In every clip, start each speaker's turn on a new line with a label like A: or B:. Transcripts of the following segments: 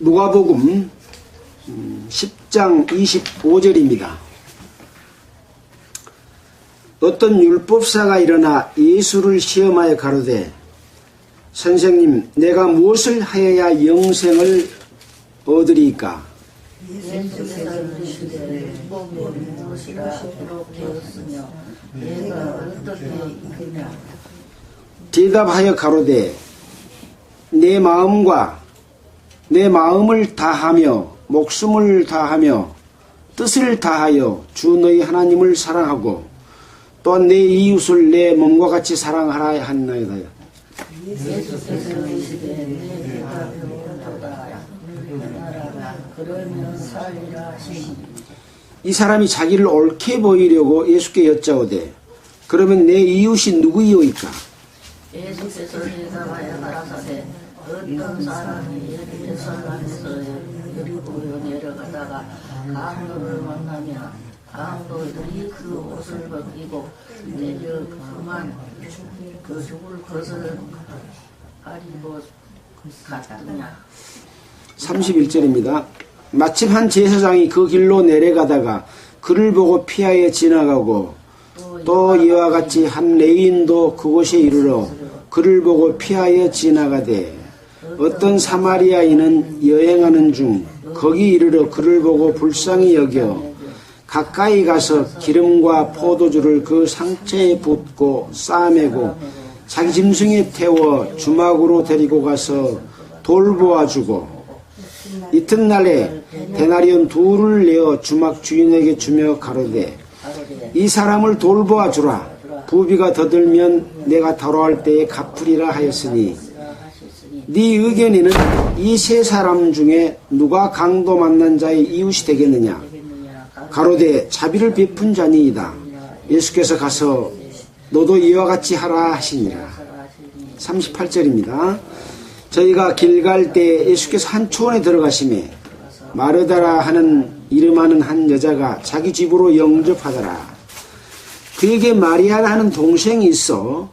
A: 누가복음 10장 25절입니다. 어떤 율법사가 일어나 예수를 시험하여 가로되 선생님, 내가 무엇을 하여야 영생을 얻으리이까?
B: 예수께서 이르시되 무엇이라 기록되었으며 내가 어떻게 이르냐?
A: 대답하여 가로되 내 마음을 다하며 목숨을 다하며 뜻을 다하여 주 너희 하나님을 사랑하고 또한 내 이웃을 내 몸과 같이 사랑하라 하나이다.
B: 예수께서 이르시되 내가 배고프도다 나라가 그러면 살리라 하시니
A: 이 사람이 자기를 옳게 보이려고 예수께 여짜오되 그러면 내 이웃이 누구이오이까?
B: 예수께서 대답하여 가라사대 어떤 사람이 예루살렘에서 여리고에 내려가다가 강도를 만나며 강도들이 그 옷을 벗기고 내려 그만 그 죽을 것을 가리고 갔더냐.
A: 31절입니다. 마침 한 제사장이 그 길로 내려가다가 그를 보고 피하여 지나가고 또 이와 같이 한 레위인도 그곳에 이르러 그를 보고 피하여 지나가되 어떤 사마리아인은 여행하는 중 거기 이르러 그를 보고 불쌍히 여겨 가까이 가서 기름과 포도주를 그 상처에 붓고 싸매고 자기 짐승에 태워 주막으로 데리고 가서 돌보아주고 이튿날에 데나리온 2를 내어 주막 주인에게 주며 가로되 이 사람을 돌보아주라. 부비가 더 들면 내가 돌아올 때에 갚으리라 하였으니 네 의견에는 이 세 사람 중에 누가 강도 만난 자의 이웃이 되겠느냐? 가로되 자비를 베푼 자니이다. 예수께서 가서 너도 이와 같이 하라 하시니라. 38절입니다. 저희가 길 갈 때 예수께서 한 초원에 들어가시매 마르다라 하는 이름하는 한 여자가 자기 집으로 영접하더라. 그에게 마리아라 하는 동생이 있어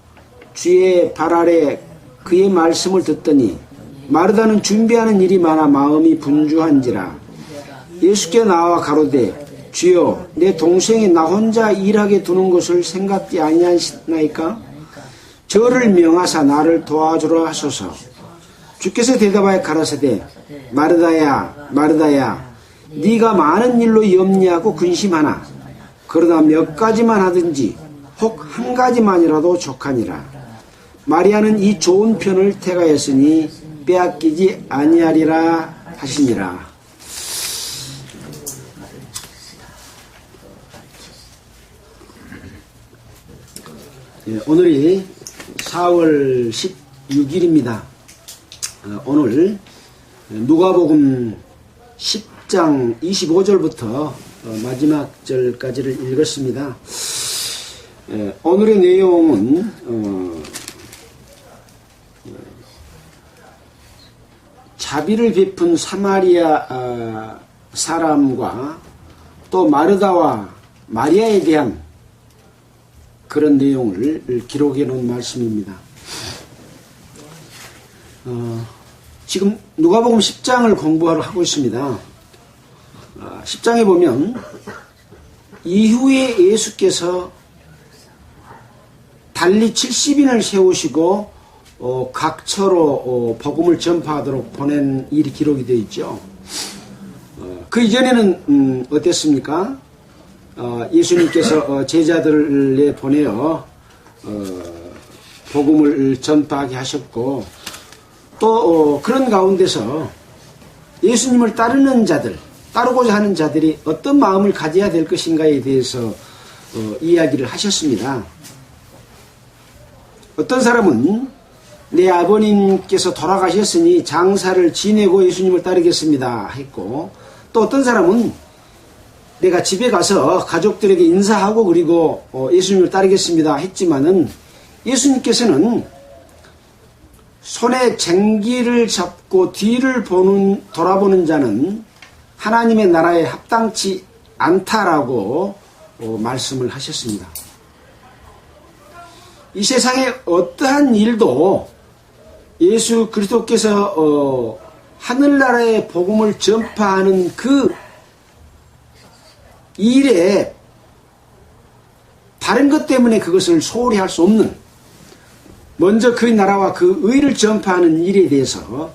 A: 주의 발 아래 그의 말씀을 듣더니 마르다는 준비하는 일이 많아 마음이 분주한지라. 예수께 나와 가로되 주여 내 동생이 나 혼자 일하게 두는 것을 생각지 아니하시나이까? 저를 명하사 나를 도와주라 하소서. 주께서 대답하여 가라사대 마르다야 마르다야 네가 많은 일로 염려하고 근심하나 그러나 몇 가지만 하든지 혹 한 가지만이라도 족하니라. 마리아는 이 좋은 편을 택하였으니 빼앗기지 아니하리라 하시니라. 오늘이 4월 16일입니다. 오늘 누가복음 10장 25절부터 마지막 절까지를 읽었습니다. 오늘의 내용은 자비를 베푼 사마리아 사람과 또 마르다와 마리아에 대한 그런 내용을 기록해 놓은 말씀입니다. 지금 누가복음 10장을 공부하러 하고 있습니다. 10장에 보면 이후에 예수께서 달리 70인을 세우시고 각처로 복음을 전파하도록 보낸 일이 기록이 되어 있죠. 그 이전에는 어땠습니까? 예수님께서 제자들을 내보내어 복음을 전파하게 하셨고 또 그런 가운데서 예수님을 따르는 자들, 따르고자 하는 자들이 어떤 마음을 가져야 될 것인가에 대해서 이야기를 하셨습니다. 어떤 사람은 내 아버님께서 돌아가셨으니 장사를 지내고 예수님을 따르겠습니다 했고, 또 어떤 사람은 내가 집에 가서 가족들에게 인사하고 그리고 예수님을 따르겠습니다 했지만은 예수님께서는 손에 쟁기를 잡고 뒤를 돌아보는 자는 하나님의 나라에 합당치 않다라고 말씀을 하셨습니다. 이 세상에 어떠한 일도 예수 그리스도께서 하늘나라의 복음을 전파하는 그 일에 다른 것 때문에 그것을 소홀히 할 수 없는, 먼저 그 나라와 그 의를 전파하는 일에 대해서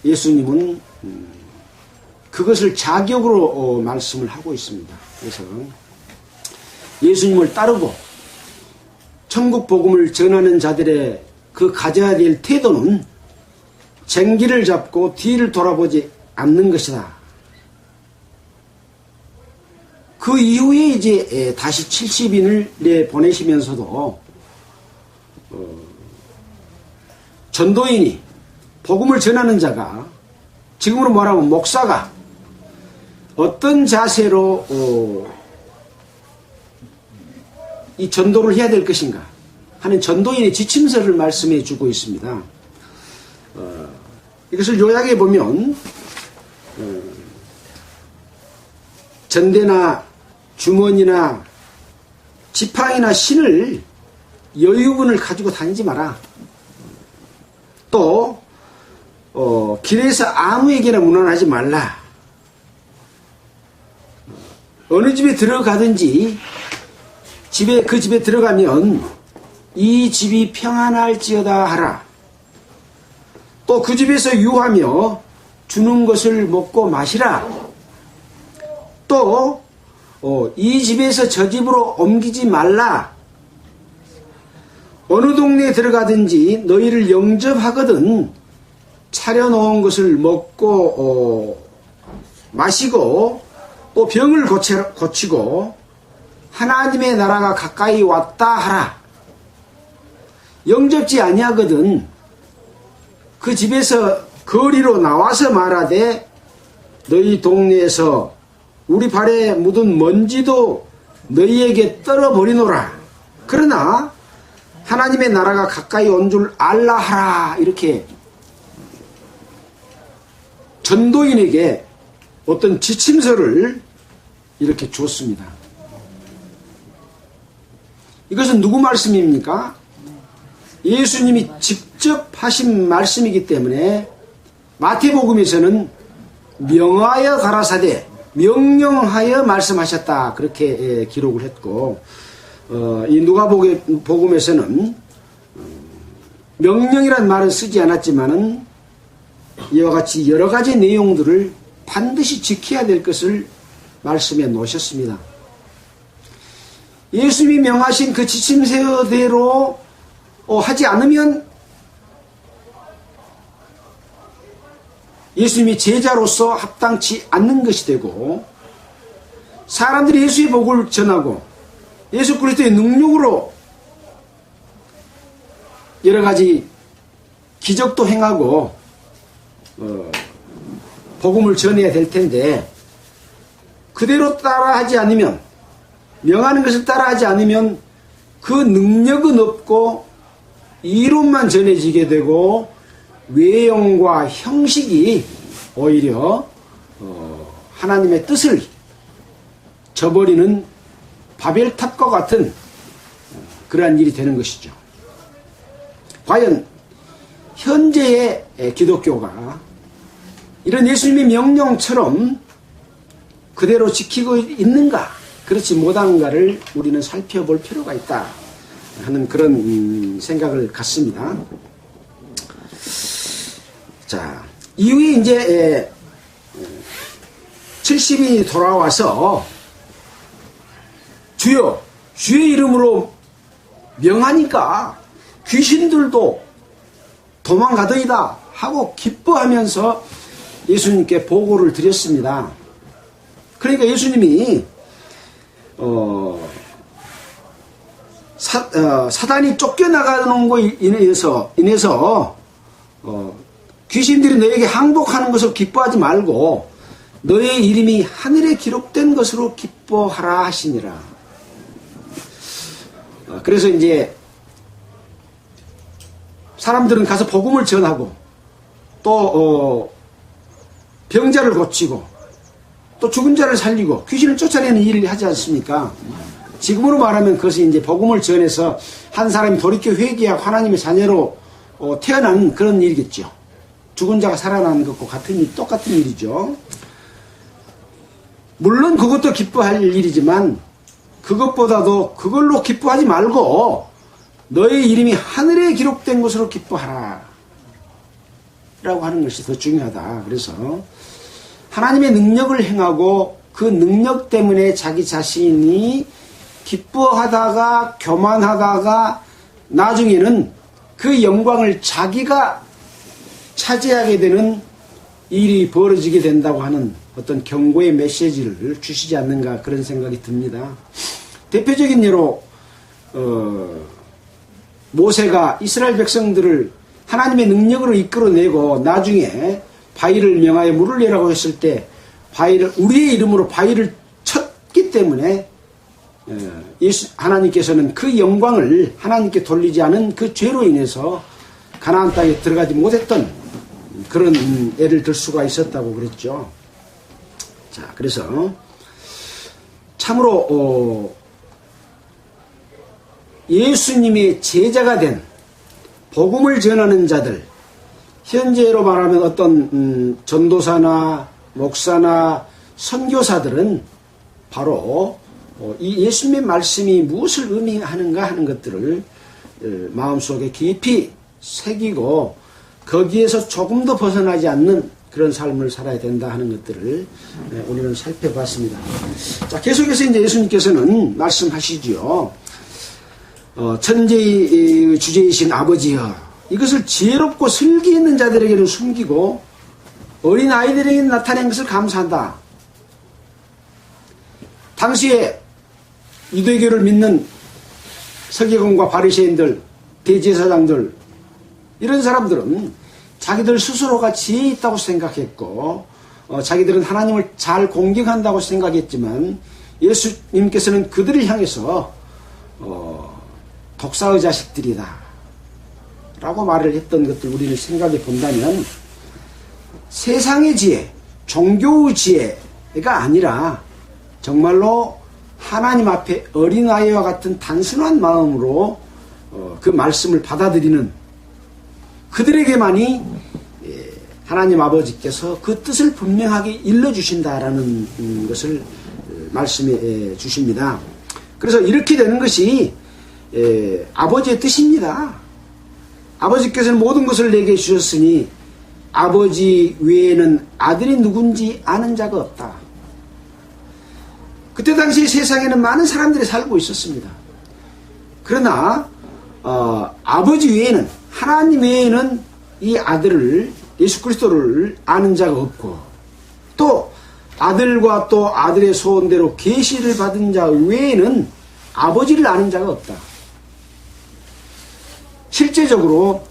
A: 예수님은 그것을 자격으로 말씀을 하고 있습니다. 그래서 예수님을 따르고 천국 복음을 전하는 자들의 그 가져야 될 태도는 쟁기를 잡고 뒤를 돌아보지 않는 것이다. 그 이후에 이제 다시 70인을 보내시면서도 전도인이, 복음을 전하는 자가, 지금으로 말하면 목사가 어떤 자세로 이 전도를 해야 될 것인가 하는 전도인의 지침서를 말씀해 주고 있습니다. 이것을 요약해 보면 전대나 주머니나 지팡이나 신을 여유분을 가지고 다니지 마라. 또 길에서 아무에게나 문안하지 말라. 어느 집에 들어가든지 그 집에 들어가면 이 집이 평안할지어다 하라. 또 그 집에서 유하며 주는 것을 먹고 마시라. 또 이 집에서 저 집으로 옮기지 말라. 어느 동네에 들어가든지 너희를 영접하거든 차려놓은 것을 먹고 마시고 또 병을 고치고 하나님의 나라가 가까이 왔다 하라. 영접지 아니하거든 그 집에서 거리로 나와서 말하되 너희 동네에서 우리 발에 묻은 먼지도 너희에게 떨어버리노라. 그러나 하나님의 나라가 가까이 온 줄 알라 하라. 이렇게 전도인에게 어떤 지침서를 이렇게 줬습니다. 이것은 누구 말씀입니까? 예수님이 직접 하신 말씀이기 때문에 마태복음에서는 명하여 가라사대, 명령하여 말씀하셨다, 그렇게 기록을 했고, 이 누가복음에서는 명령이란 말은 쓰지 않았지만은 이와 같이 여러 가지 내용들을 반드시 지켜야 될 것을 말씀해 놓으셨습니다. 예수님이 명하신 그 지침서대로 하지 않으면 예수님이 제자로서 합당치 않는 것이 되고, 사람들이 예수의 복을 전하고 예수 그리스도의 능력으로 여러 가지 기적도 행하고 복음을 전해야 될 텐데, 그대로 따라하지 않으면, 명하는 것을 따라하지 않으면 그 능력은 없고 이론만 전해지게 되고 외형과 형식이 오히려 하나님의 뜻을 저버리는 바벨탑과 같은 그러한 일이 되는 것이죠. 과연 현재의 기독교가 이런 예수님의 명령처럼 그대로 지키고 있는가, 그렇지 못한가를 우리는 살펴볼 필요가 있다 하는 그런 생각을 갖습니다. 자, 이후에 이제 70인이 돌아와서 주여, 주의 이름으로 명하니까 귀신들도 도망가더이다 하고 기뻐하면서 예수님께 보고를 드렸습니다. 그러니까 예수님이 사단이 쫓겨나가는 것에 인해서 귀신들이 너에게 항복하는 것을 기뻐하지 말고 너의 이름이 하늘에 기록된 것으로 기뻐하라 하시니라. 그래서 이제 사람들은 가서 복음을 전하고 또 병자를 고치고 또 죽은 자를 살리고 귀신을 쫓아내는 일을 하지 않습니까? 지금으로 말하면 그것이 이제 복음을 전해서 한 사람이 돌이켜 회개하고 하나님의 자녀로 태어난 그런 일이겠죠. 죽은 자가 살아나는 것과 똑같은 일이죠. 물론 그것도 기뻐할 일이지만 그것보다도 그걸로 기뻐하지 말고 너의 이름이 하늘에 기록된 것으로 기뻐하라 라고 하는 것이 더 중요하다. 그래서 하나님의 능력을 행하고 그 능력 때문에 자기 자신이 기뻐하다가 교만하다가 나중에는 그 영광을 자기가 차지하게 되는 일이 벌어지게 된다고 하는 어떤 경고의 메시지를 주시지 않는가 그런 생각이 듭니다. 대표적인 예로 모세가 이스라엘 백성들을 하나님의 능력으로 이끌어내고 나중에 바위를 명하여 물을 내라고 했을 때 우리의 이름으로 바위를 쳤기 때문에 하나님께서는 그 영광을 하나님께 돌리지 않은 그 죄로 인해서 가나안 땅에 들어가지 못했던 그런 예를 들 수가 있었다고 그랬죠. 자, 그래서 참으로 예수님의 제자가 된 복음을 전하는 자들, 현재로 말하면 어떤 전도사나 목사나 선교사들은 바로 이 예수님의 말씀이 무엇을 의미하는가 하는 것들을 마음속에 깊이 새기고 거기에서 조금 더 벗어나지 않는 그런 삶을 살아야 된다 하는 것들을 우리는 살펴봤습니다. 자, 계속해서 이제 예수님께서는 말씀하시지요. 천재의 주제이신 아버지여, 이것을 지혜롭고 슬기 있는 자들에게는 숨기고 어린 아이들에게 나타낸 것을 감사한다. 당시에 유대교를 믿는 서기관과 바리새인들, 대제사장들 이런 사람들은 자기들 스스로가 지혜 있다고 생각했고 자기들은 하나님을 잘 공경한다고 생각했지만 예수님께서는 그들을 향해서 독사의 자식들이다 라고 말을 했던 것들 우리를 생각해 본다면 세상의 지혜, 종교의 지혜가 아니라 정말로 하나님 앞에 어린아이와 같은 단순한 마음으로 그 말씀을 받아들이는 그들에게만이 하나님 아버지께서 그 뜻을 분명하게 일러주신다라는 것을 말씀해 주십니다. 그래서 이렇게 되는 것이 아버지의 뜻입니다. 아버지께서는 모든 것을 내게 주셨으니 아버지 외에는 아들이 누군지 아는 자가 없다. 그때 당시 세상에는 많은 사람들이 살고 있었습니다. 그러나 아버지 외에는, 하나님 외에는 이 아들을, 예수 그리스도를 아는 자가 없고 또 아들과 또 아들의 소원대로 계시를 받은 자 외에는 아버지를 아는 자가 없다. 실제적으로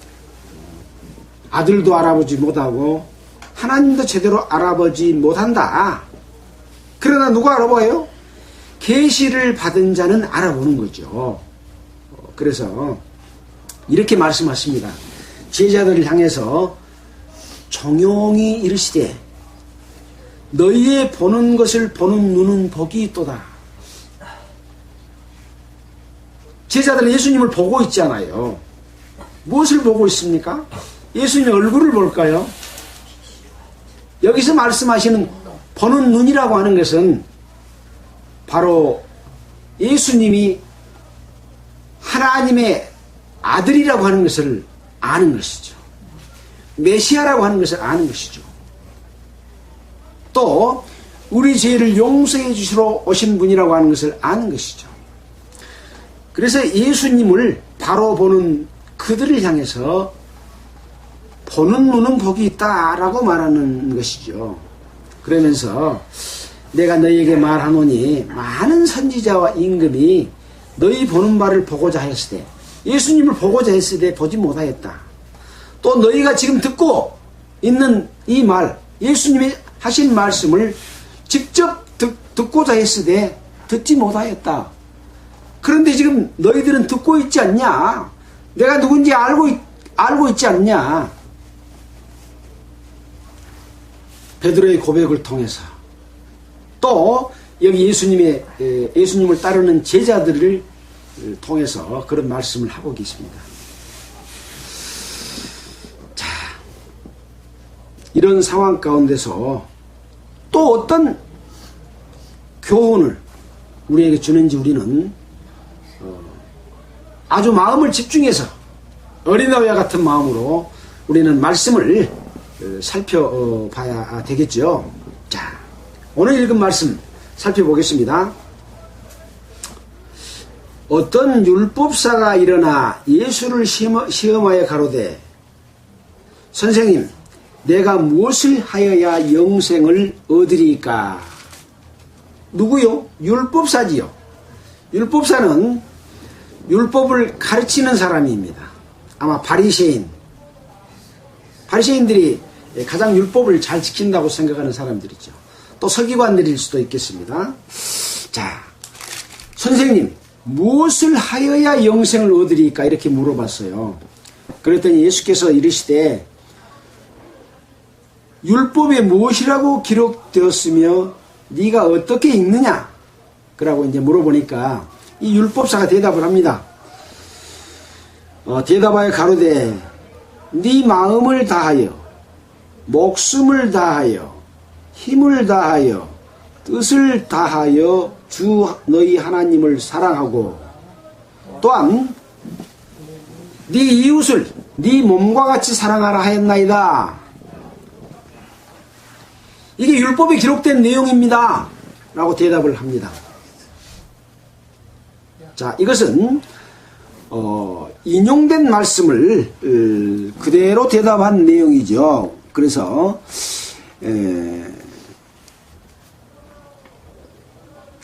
A: 아들도 알아보지 못하고 하나님도 제대로 알아보지 못한다. 그러나 누가 알아봐요? 계시를 받은 자는 알아보는 거죠. 그래서 이렇게 말씀하십니다. 제자들을 향해서 종용이 이르시되 너희의 보는 것을 보는 눈은 복이 있도다. 제자들은 예수님을 보고 있잖아요. 무엇을 보고 있습니까? 예수님의 얼굴을 볼까요? 여기서 말씀하시는 보는 눈이라고 하는 것은 바로 예수님이 하나님의 아들이라고 하는 것을 아는 것이죠. 메시아라고 하는 것을 아는 것이죠. 또 우리 죄를 용서해 주시러 오신 분이라고 하는 것을 아는 것이죠. 그래서 예수님을 바로 보는 그들을 향해서 보는 눈은 복이 있다라고 말하는 것이죠. 그러면서 내가 너희에게 말하노니 많은 선지자와 임금이 너희 보는 바를 보고자 했으되 예수님을 보고자 했으되 보지 못하였다. 또 너희가 지금 듣고 있는 이 말, 예수님이 하신 말씀을 직접 듣고자 했으되 듣지 못하였다. 그런데 지금 너희들은 듣고 있지 않냐? 내가 누군지 알고 있지 않냐? 베드로의 고백을 통해서 또 여기 예수님을 따르는 제자들을 통해서 그런 말씀을 하고 계십니다. 자, 이런 상황 가운데서 또 어떤 교훈을 우리에게 주는지 우리는 아주 마음을 집중해서 어린아이와 같은 마음으로 우리는 말씀을 살펴봐야 되겠죠. 자, 오늘 읽은 말씀 살펴보겠습니다. 어떤 율법사가 일어나 예수를 시험하여 가로되 선생님, 내가 무엇을 하여야 영생을 얻으리까? 누구요? 율법사지요. 율법사는 율법을 가르치는 사람입니다. 아마 바리새인들이 가장 율법을 잘 지킨다고 생각하는 사람들이죠. 또 서기관들일 수도 있겠습니다. 자, 선생님, 무엇을 하여야 영생을 얻으리까? 이렇게 물어봤어요. 그랬더니 예수께서 이르시되 율법에 무엇이라고 기록되었으며 네가 어떻게 읽느냐? 그러고 이제 물어보니까 이 율법사가 대답을 합니다. 대답하여 가로되 네 마음을 다하여 목숨을 다하여 힘을 다하여 뜻을 다하여 주 너희 하나님을 사랑하고 또한 네 이웃을 네 몸과 같이 사랑하라 하였나이다. 이게 율법에 기록된 내용입니다. 라고 대답을 합니다. 자, 이것은 인용된 말씀을 그대로 대답한 내용이죠. 그래서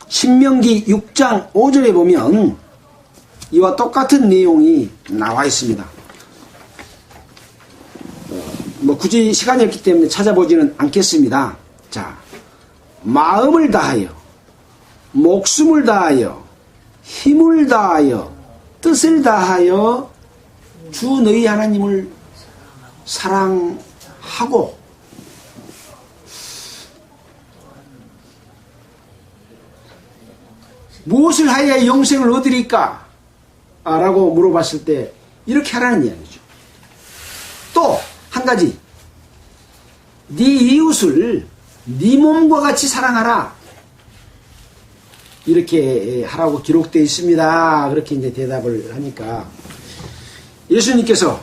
A: 신명기 6장 5절에 보면 이와 똑같은 내용이 나와 있습니다. 굳이 시간이 없기 때문에 찾아보지는 않겠습니다. 자, 마음을 다하여 목숨을 다하여 힘을 다하여 뜻을 다하여 주 너희 하나님을 사랑하고 무엇을 하여야 영생을 얻으리까? 라고 물어봤을 때 이렇게 하라는 이야기죠. 또 한 가지, 네 이웃을 네 몸과 같이 사랑하라. 이렇게 하라고 기록되어 있습니다. 그렇게 이제 대답을 하니까 예수님께서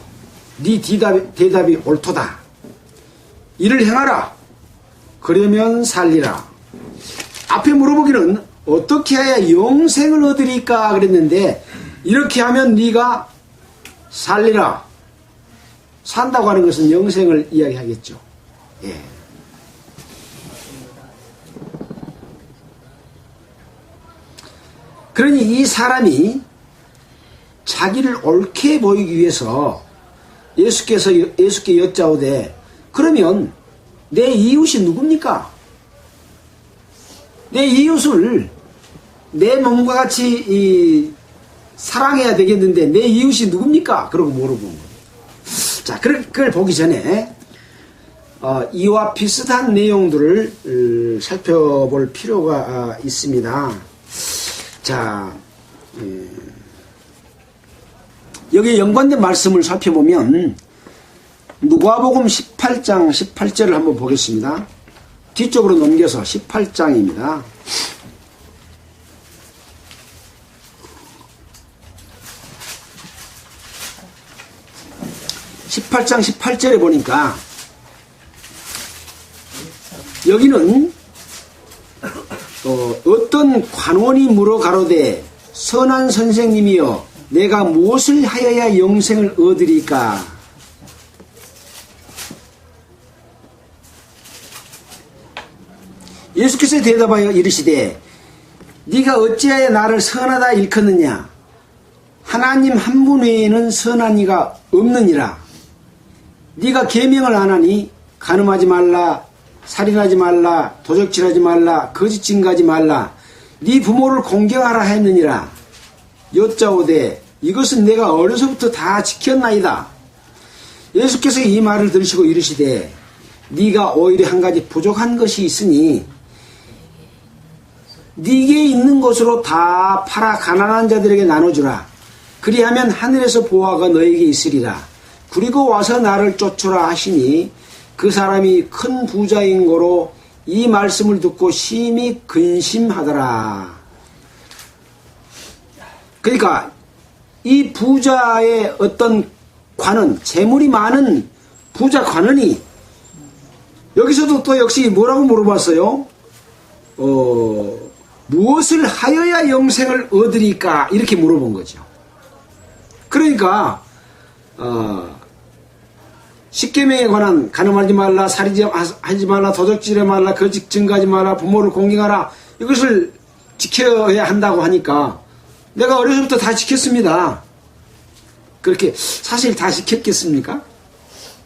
A: 네 대답이 옳도다. 이를 행하라. 그러면 살리라. 앞에 물어보기는 어떻게 해야 영생을 얻으리까 그랬는데 이렇게 하면 네가 살리라. 산다고 하는 것은 영생을 이야기하겠죠. 예. 그러니 이 사람이 자기를 옳게 보이기 위해서 예수께 여짜오되 그러면 내 이웃이 누굽니까? 내 이웃을 내 몸과 같이 사랑해야 되겠는데 내 이웃이 누굽니까? 그러고 물어본 거예요. 자, 그걸 보기 전에 이와 비슷한 내용들을 살펴볼 필요가 있습니다. 자, 여기 연관된 말씀을 살펴보면 누가복음 18장 18절을 한번 보겠습니다. 뒤쪽으로 넘겨서 18장입니다. 18장 18절에 보니까 여기는 어떤 관원이 물어 가로되 선한 선생님이여 내가 무엇을 하여야 영생을 얻으리까? 예수께서 대답하여 이르시되 네가 어찌하여 나를 선하다 일컫느냐? 하나님 한 분 외에는 선한 이가 없느니라. 네가 계명을 안 하니 간음하지 말라, 살인하지 말라, 도적질하지 말라, 거짓 증거하지 말라, 네 부모를 공경하라 했느니라. 여짜오되 이것은 내가 어려서부터 다 지켰나이다. 예수께서 이 말을 들으시고 이르시되 네가 오히려 한 가지 부족한 것이 있으니 네게 있는 것으로 다 팔아 가난한 자들에게 나눠주라. 그리하면 하늘에서 보화가 너에게 있으리라. 그리고 와서 나를 쫓으라 하시니 그 사람이 큰 부자인 고로 이 말씀을 듣고 심히 근심하더라. 그러니까 이 부자의 어떤 관원, 재물이 많은 부자 관원이 여기서도 또 역시 뭐라고 물어봤어요? 무엇을 하여야 영생을 얻으리까? 이렇게 물어본 거죠. 그러니까 십계명에 관한 간음하지 말라, 살인하지 말라, 도적질하지 말라, 거짓 증거하지 말라, 부모를 공경하라, 이것을 지켜야 한다고 하니까 내가 어려서부터 다 지켰습니다. 그렇게 사실 다 지켰겠습니까?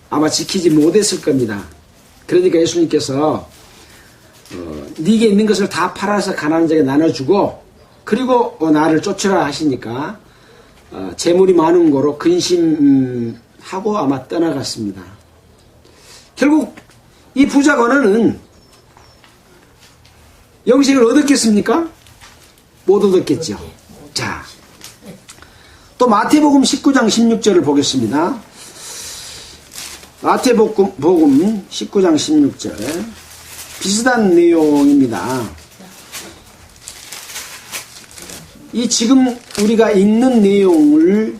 A: 아마 지키지 못했을 겁니다. 그러니까 예수님께서 네게 있는 것을 다 팔아서 가난한 자에게 나눠주고 그리고 나를 쫓으라 하시니까 재물이 많은 거로 근심하고 아마 떠나갔습니다. 결국 이 부자 관원은 영생을 얻었겠습니까? 못 얻었겠죠. 자, 또 마태복음 19장 16절을 보겠습니다. 마태복음 19장 16절 비슷한 내용입니다. 이 지금 우리가 읽는 내용을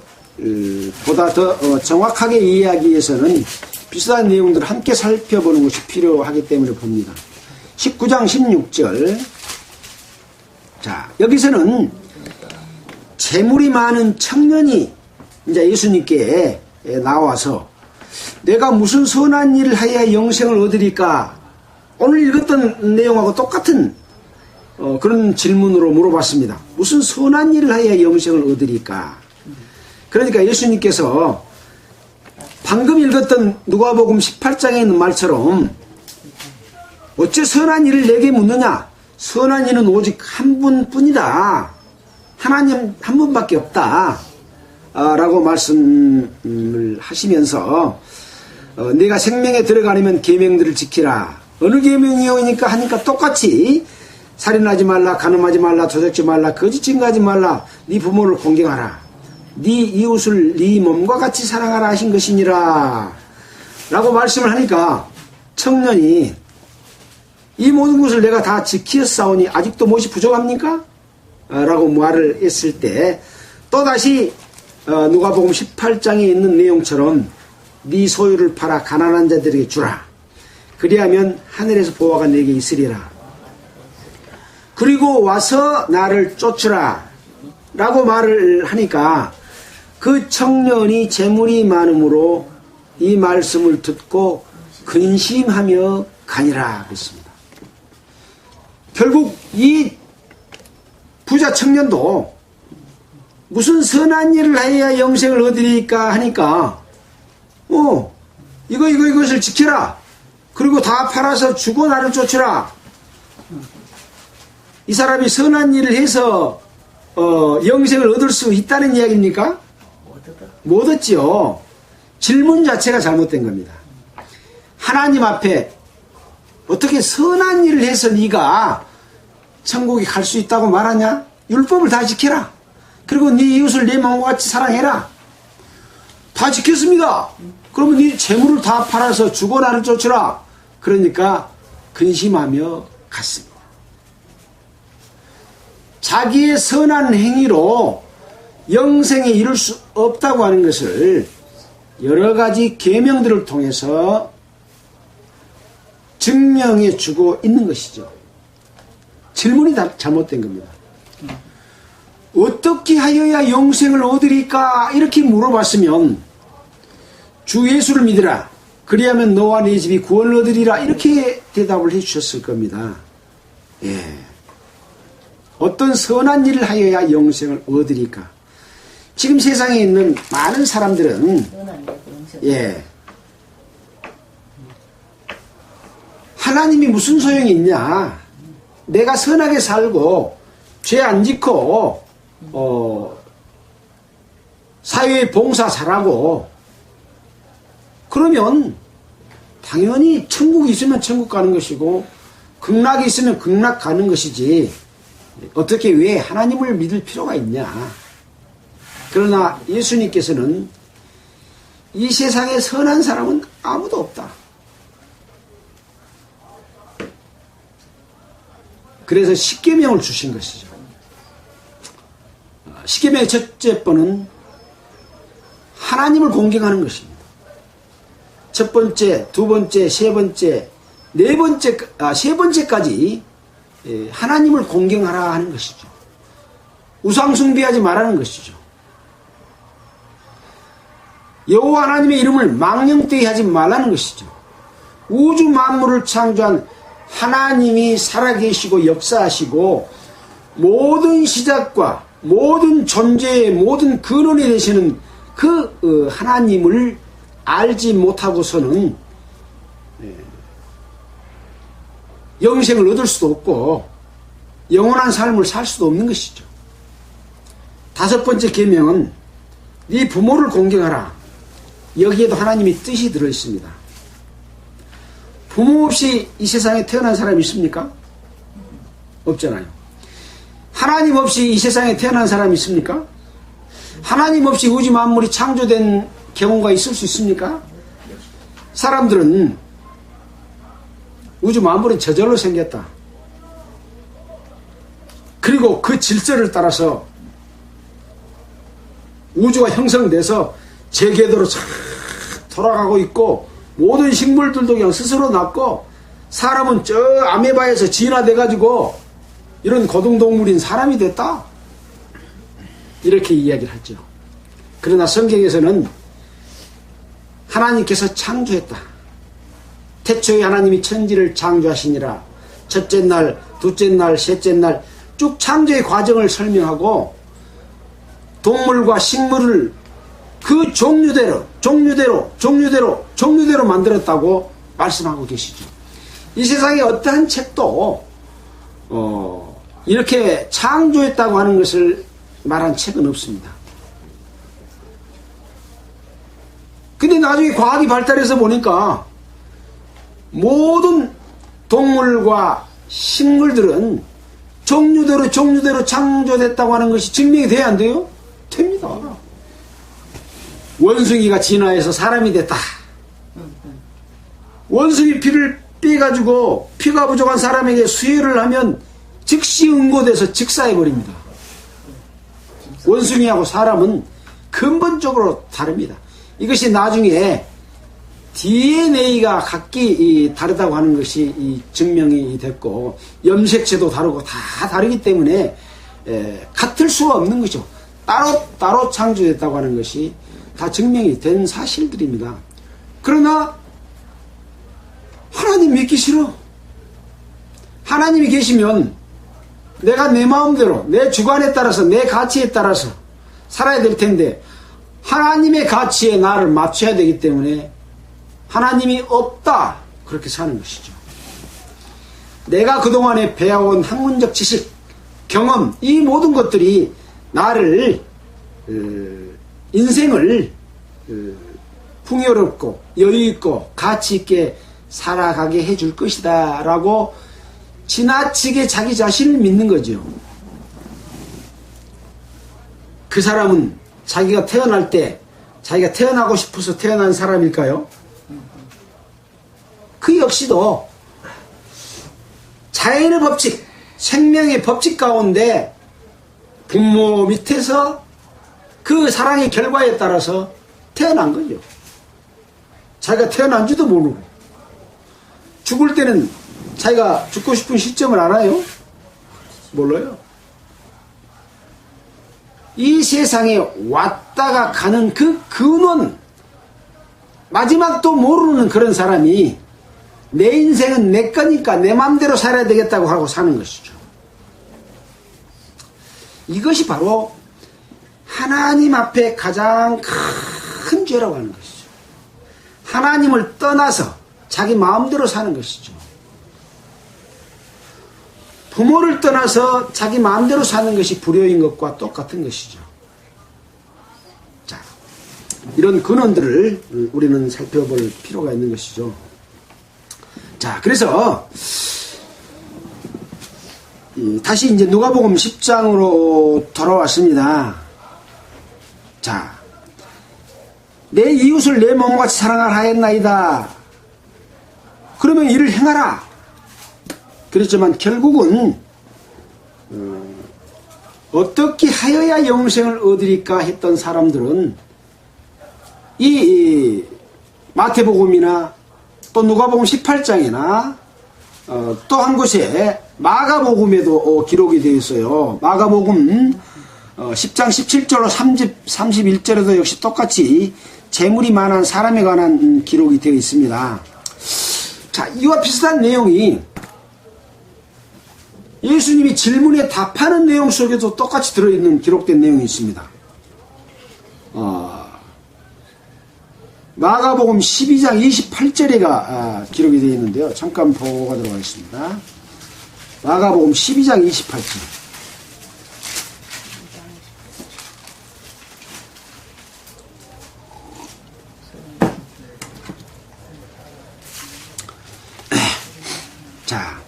A: 보다 더 정확하게 이해하기 위해서는 비슷한 내용들을 함께 살펴보는 것이 필요하기 때문에 봅니다. 19장 16절. 자, 여기서는 재물이 많은 청년이 이제 예수님께 나와서 내가 무슨 선한 일을 하여야 영생을 얻으리까? 오늘 읽었던 내용하고 똑같은 그런 질문으로 물어봤습니다. 무슨 선한 일을 하여야 영생을 얻으리까? 그러니까 예수님께서 방금 읽었던 누가복음 18장에 있는 말처럼 어째 선한 일을 내게 묻느냐? 선한 이는 오직 한 분뿐이다. 하나님 한 분밖에 없다. 라고 말씀을 하시면서 내가 생명에 들어가려면 계명들을 지키라. 어느 계명이오니까 하니까 똑같이 살인하지 말라, 간음하지 말라, 도적지 말라, 거짓 증거하지 말라, 네 부모를 공경하라, 네 이웃을 네 몸과 같이 사랑하라 하신 것이니라 라고 말씀을 하니까 청년이 이 모든 것을 내가 다 지키었사오니 아직도 무엇이 부족합니까? 라고 말을 했을 때 또다시 누가복음 18장에 있는 내용처럼 네 소유를 팔아 가난한 자들에게 주라. 그리하면 하늘에서 보화가 내게 있으리라. 그리고 와서 나를 쫓으라 라고 말을 하니까 그 청년이 재물이 많으므로 이 말씀을 듣고 근심하며 가니라 그랬습니다. 결국 이 부자 청년도 무슨 선한 일을 해야 영생을 얻으리까 하니까 이것을 지켜라. 그리고 다 팔아서 주고 나를 쫓으라. 이 사람이 선한 일을 해서 영생을 얻을 수 있다는 이야기입니까? 못 얻지요. 질문 자체가 잘못된 겁니다. 하나님 앞에 어떻게 선한 일을 해서 네가 천국에 갈 수 있다고 말하냐? 율법을 다 지켜라. 그리고 네 이웃을 네 마음과 같이 사랑해라. 다 지켰습니다. 그러면 네 재물을 다 팔아서 주고 나를 쫓으라. 그러니까 근심하며 갔습니다. 자기의 선한 행위로 영생에 이룰 수 없다고 하는 것을 여러 가지 계명들을 통해서 증명해 주고 있는 것이죠. 질문이 다 잘못된 겁니다. 어떻게 하여야 영생을 얻으리까? 이렇게 물어봤으면 주 예수를 믿으라. 그리하면 너와 네 집이 구원을 얻으리라. 이렇게 대답을 해 주셨을 겁니다. 예. 어떤 선한 일을 하여야 영생을 얻으리까? 지금 세상에 있는 많은 사람들은 하나님이 무슨 소용이 있냐? 내가 선하게 살고 죄 안 짓고 사회에 봉사 잘하고 그러면 당연히 천국이 있으면 천국 가는 것이고 극락이 있으면 극락 가는 것이지 어떻게 왜 하나님을 믿을 필요가 있냐. 그러나 예수님께서는 이 세상에 선한 사람은 아무도 없다. 그래서 십계명을 주신 것이죠. 십계명의 첫째 번은 하나님을 공경하는 것입니다. 첫 번째, 두 번째, 세 번째, 네 번째, 세 번째까지 하나님을 공경하라 하는 것이죠. 우상 숭배하지 말라는 것이죠. 여호와 하나님의 이름을 망령되이 하지 말라는 것이죠. 우주 만물을 창조한 하나님이 살아계시고 역사하시고 모든 시작과 모든 존재의 모든 근원이 되시는 그 하나님을 알지 못하고서는 영생을 얻을 수도 없고 영원한 삶을 살 수도 없는 것이죠. 다섯 번째 계명은 네 부모를 공경하라. 여기에도 하나님의 뜻이 들어있습니다. 부모 없이 이 세상에 태어난 사람이 있습니까? 없잖아요. 하나님 없이 이 세상에 태어난 사람이 있습니까? 하나님 없이 우주 만물이 창조된 경우가 있을 수 있습니까? 사람들은 우주 만물은 저절로 생겼다. 그리고 그 질서를 따라서 우주가 형성돼서 제 궤도로 쫙 돌아가고 있고 모든 식물들도 그냥 스스로 났고 사람은 저 아메바에서 진화돼가지고 이런 고등동물인 사람이 됐다. 이렇게 이야기를 하죠. 그러나 성경에서는 하나님께서 창조했다. 태초에 하나님이 천지를 창조하시니라. 첫째 날, 둘째 날, 셋째 날 쭉 창조의 과정을 설명하고 동물과 식물을 그 종류대로 만들었다고 말씀하고 계시죠. 이 세상에 어떠한 책도 이렇게 창조했다고 하는 것을 말한 책은 없습니다. 근데 나중에 과학이 발달해서 보니까 모든 동물과 식물들은 종류대로 창조됐다고 하는 것이 증명이 돼야 안 돼요? 됩니다. 원숭이가 진화해서 사람이 됐다. 원숭이 피를 빼가지고 피가 부족한 사람에게 수혈을 하면 즉시 응고돼서 즉사해버립니다. 원숭이하고 사람은 근본적으로 다릅니다. 이것이 나중에 DNA가 각기 다르다고 하는 것이 증명이 됐고 염색체도 다르고 다 다르기 때문에 같을 수가 없는 거죠. 따로 창조됐다고 하는 것이 다 증명이 된 사실들입니다. 그러나 하나님 믿기 싫어. 하나님이 계시면 내가 내 마음대로 내 주관에 따라서 내 가치에 따라서 살아야 될 텐데 하나님의 가치에 나를 맞춰야 되기 때문에 하나님이 없다 그렇게 사는 것이죠. 내가 그동안에 배워온 학문적 지식, 경험 이 모든 것들이 나를 인생을 풍요롭고 여유있고 가치있게 살아가게 해줄 것이다 라고 지나치게 자기 자신을 믿는 거죠. 그 사람은 자기가 태어날 때 자기가 태어나고 싶어서 태어난 사람일까요? 그 역시도 자연의 법칙, 생명의 법칙 가운데 부모 밑에서 그 사랑의 결과에 따라서 태어난 거죠. 자기가 태어난지도 모르고 죽을 때는 자기가 죽고 싶은 시점을 알아요? 몰라요. 이 세상에 왔다가 가는 그 근원 마지막도 모르는 그런 사람이 내 인생은 내 거니까 내 맘대로 살아야 되겠다고 하고 사는 것이죠. 이것이 바로 하나님 앞에 가장 큰 죄라고 하는 것이죠. 하나님을 떠나서 자기 마음대로 사는 것이죠. 부모를 떠나서 자기 마음대로 사는 것이 불효인 것과 똑같은 것이죠. 자, 이런 근원들을 우리는 살펴볼 필요가 있는 것이죠. 자, 그래서 다시 이제 누가복음 10장으로 돌아왔습니다. 자, 내 이웃을 내 몸같이 사랑하라 하였나이다. 그러면 이를 행하라. 그렇지만 결국은 어떻게 하여야 영생을 얻으리까 했던 사람들은 이 마태복음이나 또 누가복음 18장이나 또 한 곳에 마가복음에도 기록이 되어 있어요. 마가복음 10장 17절로 31절에도 역시 똑같이 재물이 많은 사람에 관한 기록이 되어 있습니다. 자, 이와 비슷한 내용이 예수님이 질문에 답하는 내용 속에도 똑같이 들어있는 기록된 내용이 있습니다. 마가복음 12장 28절에가 기록이 되어 있는데요. 잠깐 보고 가도록 하겠습니다. 마가복음 12장 28절. 자,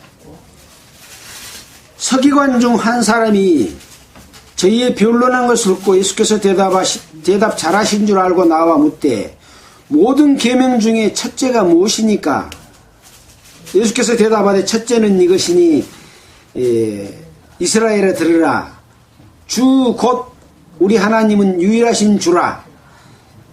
A: 서기관 중 한 사람이 저희의 변론한 것을 듣고 예수께서 대답 잘하신 줄 알고 나와 묻되 모든 계명 중에 첫째가 무엇이니까? 예수께서 대답하되 첫째는 이것이니 이스라엘에 들으라. 주 곧 우리 하나님은 유일하신 주라.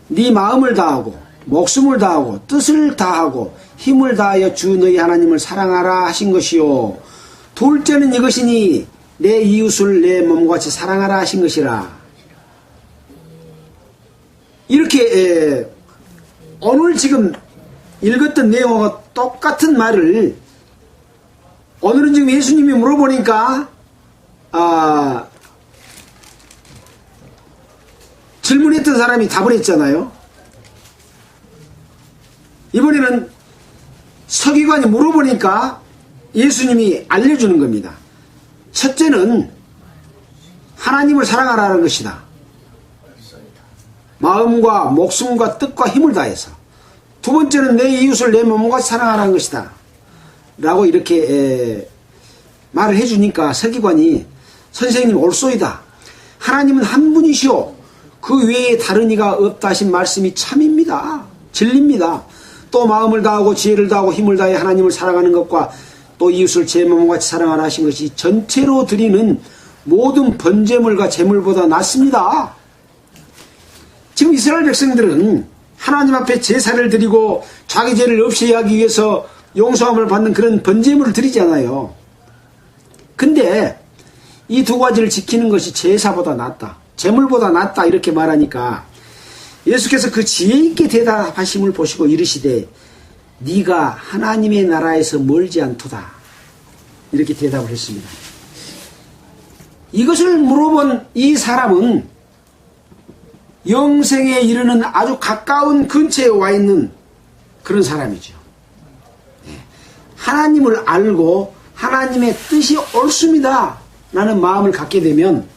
A: 네 마음을 다하고 목숨을 다하고 뜻을 다하고 힘을 다하여 주 너희 하나님을 사랑하라 하신 것이요. 둘째는 이것이니 내 이웃을 내 몸같이 사랑하라 하신 것이라. 이렇게 오늘 지금 읽었던 내용과 똑같은 말을 오늘은 지금 예수님이 물어보니까 질문했던 사람이 답을 했잖아요. 이번에는 서기관이 물어보니까 예수님이 알려주는 겁니다. 첫째는 하나님을 사랑하라는 것이다. 마음과 목숨과 뜻과 힘을 다해서. 두 번째는 내 이웃을 내 몸과 사랑하라는 것이다. 라고 이렇게 말을 해주니까 서기관이 선생님 옳소이다. 하나님은 한 분이시오. 그 외에 다른 이가 없다 하신 말씀이 참입니다. 진리입니다. 또 마음을 다하고 지혜를 다하고 힘을 다해 하나님을 사랑하는 것과 또 이웃을 제 몸같이 사랑하라 하신 것이 전체로 드리는 모든 번제물과 제물보다 낫습니다. 지금 이스라엘 백성들은 하나님 앞에 제사를 드리고 자기 죄를 없이 하기 위해서 용서함을 받는 그런 번제물을 드리잖아요. 근데 이 두 가지를 지키는 것이 제사보다 낫다, 제물보다 낫다 이렇게 말하니까 예수께서 그 지혜 있게 대답하심을 보시고 이르시되 네가 하나님의 나라에서 멀지 않도다 이렇게 대답을 했습니다. 이것을 물어본 이 사람은 영생에 이르는 아주 가까운 근처에 와 있는 그런 사람이죠. 하나님을 알고 하나님의 뜻이 옳습니다 라는 마음을 갖게 되면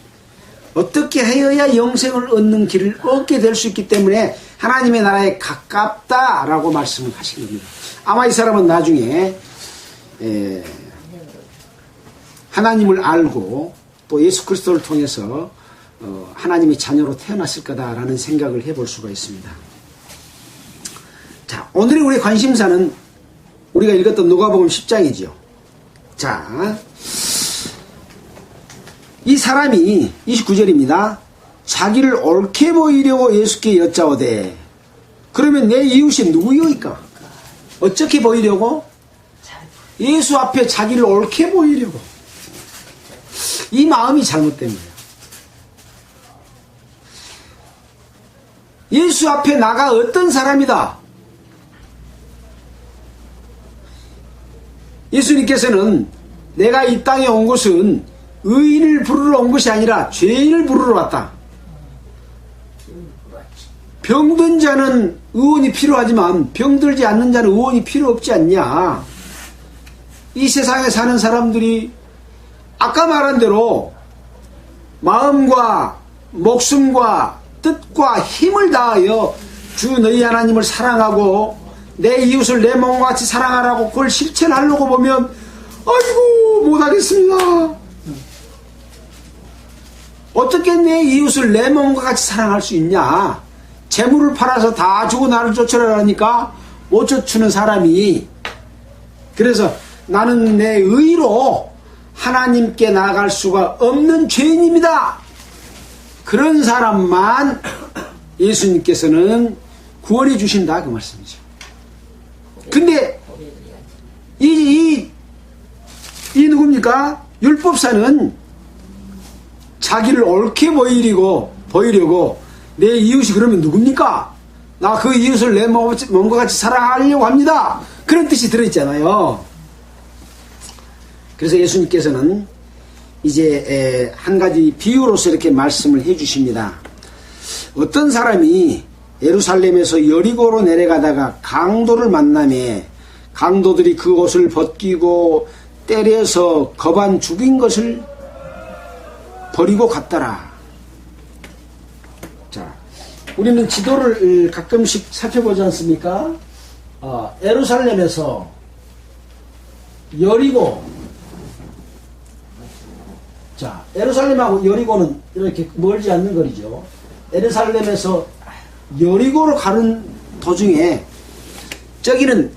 A: 어떻게 하여야 영생을 얻는 길을 얻게 될 수 있기 때문에 하나님의 나라에 가깝다라고 말씀을 하신 겁니다. 아마 이 사람은 나중에 하나님을 알고 또 예수 그리스도를 통해서 하나님의 자녀로 태어났을 거다라는 생각을 해볼 수가 있습니다. 자, 오늘의 우리 관심사는 우리가 읽었던 누가복음 10장이죠. 자, 이 사람이 29절입니다. 자기를 옳게 보이려고 예수께 여짜오되 그러면 내 이웃이 누구이까? 어떻게 보이려고? 예수 앞에 자기를 옳게 보이려고. 이 마음이 잘못된 거예요. 예수 앞에 나가 어떤 사람이다. 예수님께서는 내가 이 땅에 온 것은 의인을 부르러 온 것이 아니라 죄인을 부르러 왔다. 병든 자는 의원이 필요하지만 병들지 않는 자는 의원이 필요 없지 않냐. 이 세상에 사는 사람들이 아까 말한 대로 마음과 목숨과 뜻과 힘을 다하여 주 너희 하나님을 사랑하고 내 이웃을 내 몸과 같이 사랑하라고 그걸 실천하려고 보면 아이고 못하겠습니다. 어떻게 내 이웃을 내 몸과 같이 사랑할 수 있냐. 재물을 팔아서 다 주고 나를 쫓으라니까 못 쫓는 사람이 그래서 나는 내 의로 하나님께 나아갈 수가 없는 죄인입니다. 그런 사람만 예수님께서는 구원해 주신다 그 말씀이죠. 근데 이 누굽니까? 율법사는 자기를 옳게 보이려고 내 이웃이 그러면 누굽니까? 나 그 이웃을 내 몸과 같이 사랑하려고 합니다. 그런 뜻이 들어있잖아요. 그래서 예수님께서는 이제 한 가지 비유로서 이렇게 말씀을 해 주십니다. 어떤 사람이 예루살렘에서 여리고로 내려가다가 강도를 만나매 강도들이 그 옷을 벗기고 때려서 거반 죽인 것을 버리고 갔더라. 자, 우리는 지도를 가끔씩 살펴보지 않습니까? 예루살렘에서 여리고, 자, 예루살렘하고 여리고는 이렇게 멀지 않는 거리죠. 예루살렘에서 여리고로 가는 도중에 저기는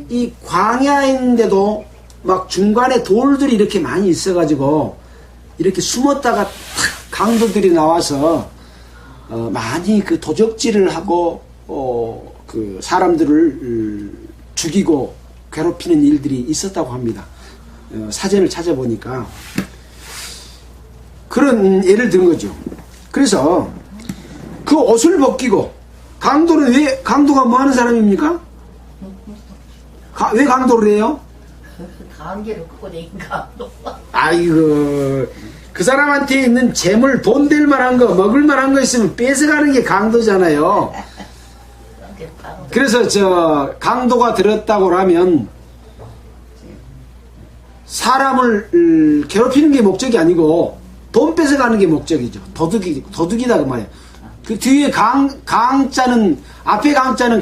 A: 이 광야인데도 막 중간에 돌들이 이렇게 많이 있어가지고 이렇게 숨었다가 탁 강도들이 나와서 많이 그 도적질을 하고 그 사람들을 죽이고 괴롭히는 일들이 있었다고 합니다. 사전을 찾아보니까 그런 예를 든 거죠. 그래서 그 옷을 벗기고 강도는 왜 강도가 뭐 하는 사람입니까? 왜 강도를 해요?
B: 강제로 끄고 내긴 강도.
A: 아이고, 그 사람한테 있는 재물, 돈 될 만한 거, 먹을 만한 거 있으면 뺏어가는 게 강도잖아요. 그래서 강도가 들었다고 하면 사람을 괴롭히는 게 목적이 아니고 돈 뺏어가는 게 목적이죠. 도둑이다 그 말이에요. 그 뒤에 강자는, 앞에 강자는